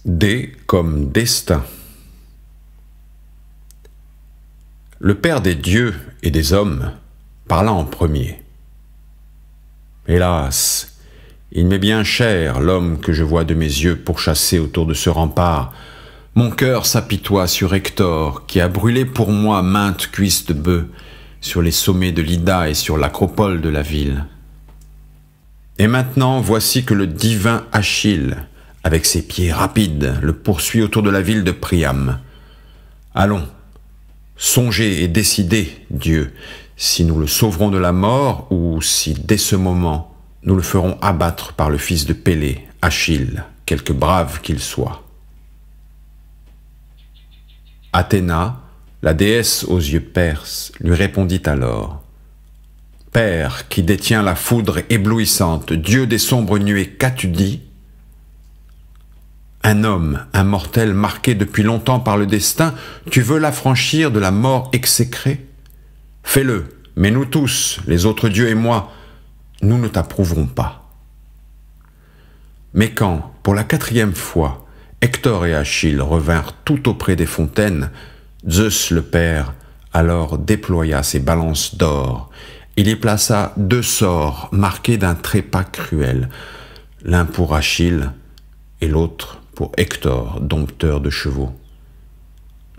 D comme destin. Le Père des dieux et des hommes parla en premier. Hélas, il m'est bien cher l'homme que je vois de mes yeux pourchasser autour de ce rempart. Mon cœur s'apitoie sur Hector, qui a brûlé pour moi maintes cuisses de bœuf sur les sommets de l'Ida et sur l'acropole de la ville. Et maintenant, voici que le divin Achille, avec ses pieds rapides, le poursuit autour de la ville de Priam. Allons, songez et décidez, Dieu, si nous le sauverons de la mort ou si, dès ce moment, nous le ferons abattre par le fils de Pélée, Achille, quelque brave qu'il soit. Athéna, la déesse aux yeux perses, lui répondit alors. « Père qui détient la foudre éblouissante, Dieu des sombres nuées, qu'as-tu dit ? Un homme, un mortel marqué depuis longtemps par le destin, tu veux l'affranchir de la mort exécrée ? Fais-le, mais nous tous, les autres dieux et moi, nous ne t'approuverons pas. » Mais quand, pour la 4e fois, Hector et Achille revinrent tout auprès des fontaines, Zeus le Père alors déploya ses balances d'or. Il y plaça 2 sorts marqués d'un trépas cruel, l'un pour Achille et l'autre pour Hector, dompteur de chevaux.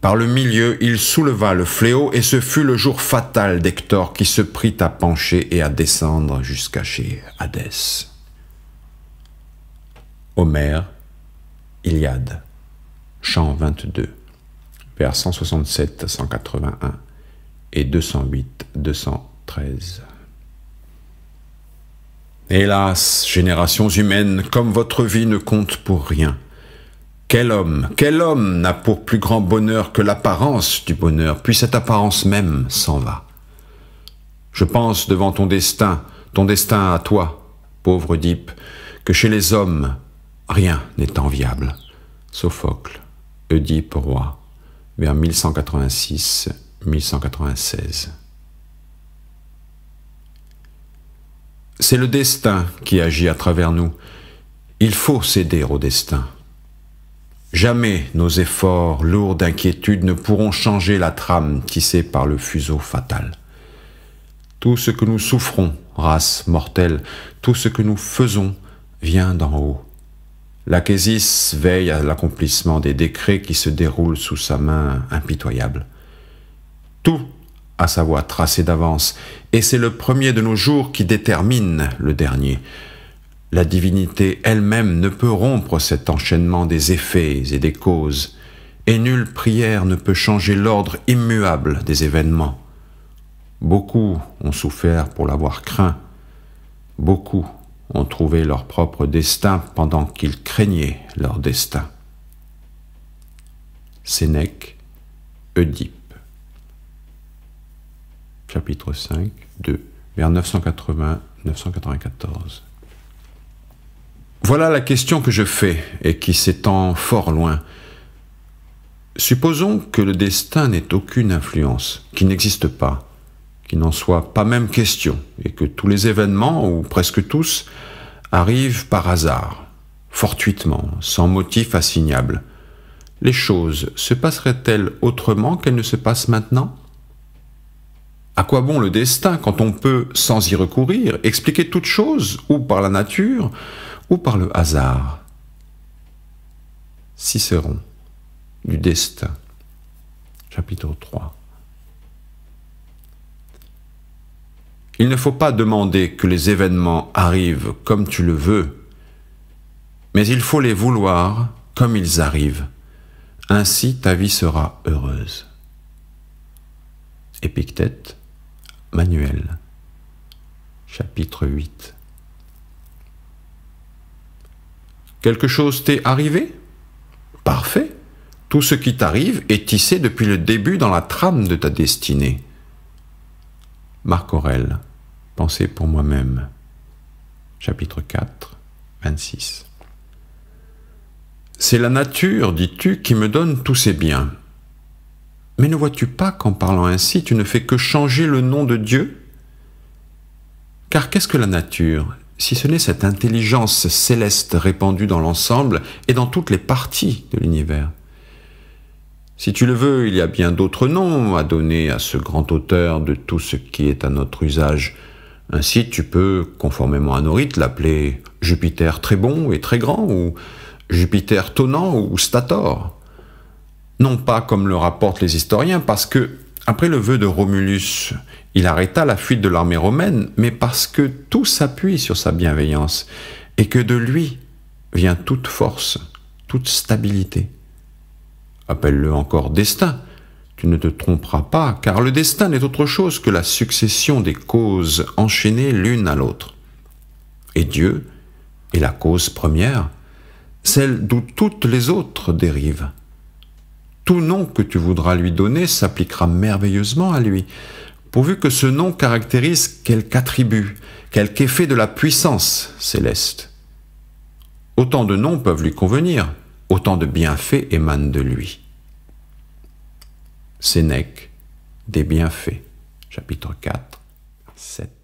Par le milieu, il souleva le fléau et ce fut le jour fatal d'Hector qui se prit à pencher et à descendre jusqu'à chez Hadès. Homère, Iliade, chant 22, vers 167 à 181 et 208-213. Hélas, générations humaines, comme votre vie ne compte pour rien. Quel homme n'a pour plus grand bonheur que l'apparence du bonheur, puis cette apparence même s'en va. Je pense devant ton destin à toi, pauvre Oedipe, que chez les hommes, rien n'est enviable. Sophocle, Oedipe roi, vers 1186-1196. C'est le destin qui agit à travers nous. Il faut céder au destin. Jamais nos efforts lourds d'inquiétude ne pourront changer la trame tissée par le fuseau fatal. Tout ce que nous souffrons, race mortelle, tout ce que nous faisons vient d'en haut. L'Achésis veille à l'accomplissement des décrets qui se déroulent sous sa main impitoyable. Tout a sa voie tracée d'avance, et c'est le premier de nos jours qui détermine le dernier. La divinité elle-même ne peut rompre cet enchaînement des effets et des causes, et nulle prière ne peut changer l'ordre immuable des événements. Beaucoup ont souffert pour l'avoir craint, beaucoup ont trouvé leur propre destin pendant qu'ils craignaient leur destin. Sénèque, Oedipe. Chapitre 5, 2, vers 980-994. Voilà la question que je fais et qui s'étend fort loin. Supposons que le destin n'ait aucune influence, qu'il n'existe pas, qu'il n'en soit pas même question, et que tous les événements, ou presque tous, arrivent par hasard, fortuitement, sans motif assignable. Les choses se passeraient-elles autrement qu'elles ne se passent maintenant ? À quoi bon le destin quand on peut, sans y recourir, expliquer toute chose, ou par la nature, ou par le hasard ? Cicéron, du destin, chapitre 3. Il ne faut pas demander que les événements arrivent comme tu le veux, mais il faut les vouloir comme ils arrivent. Ainsi ta vie sera heureuse. Épictète, Manuel, chapitre 8. Quelque chose t'est arrivé ? Parfait. Tout ce qui t'arrive est tissé depuis le début dans la trame de ta destinée. Marc Aurèle, Pensée pour moi-même, chapitre 4, 26. C'est la nature, dis-tu, qui me donne tous ces biens. Mais ne vois-tu pas qu'en parlant ainsi, tu ne fais que changer le nom de Dieu ? Car qu'est-ce que la nature ? si ce n'est cette intelligence céleste répandue dans l'ensemble et dans toutes les parties de l'univers. Si tu le veux, il y a bien d'autres noms à donner à ce grand auteur de tout ce qui est à notre usage. Ainsi, tu peux, conformément à nos rites, l'appeler Jupiter très bon et très grand, ou Jupiter tonnant, ou Stator. Non pas comme le rapportent les historiens, parce que, après le vœu de Romulus, il arrêta la fuite de l'armée romaine, mais parce que tout s'appuie sur sa bienveillance, et que de lui vient toute force, toute stabilité. Appelle-le encore destin, tu ne te tromperas pas, car le destin n'est autre chose que la succession des causes enchaînées l'une à l'autre. Et Dieu est la cause première, celle d'où toutes les autres dérivent. Tout nom que tu voudras lui donner s'appliquera merveilleusement à lui, pourvu que ce nom caractérise quelque attribut, quelque effet de la puissance céleste. Autant de noms peuvent lui convenir, autant de bienfaits émanent de lui. Sénèque, des bienfaits, chapitre 4, 7.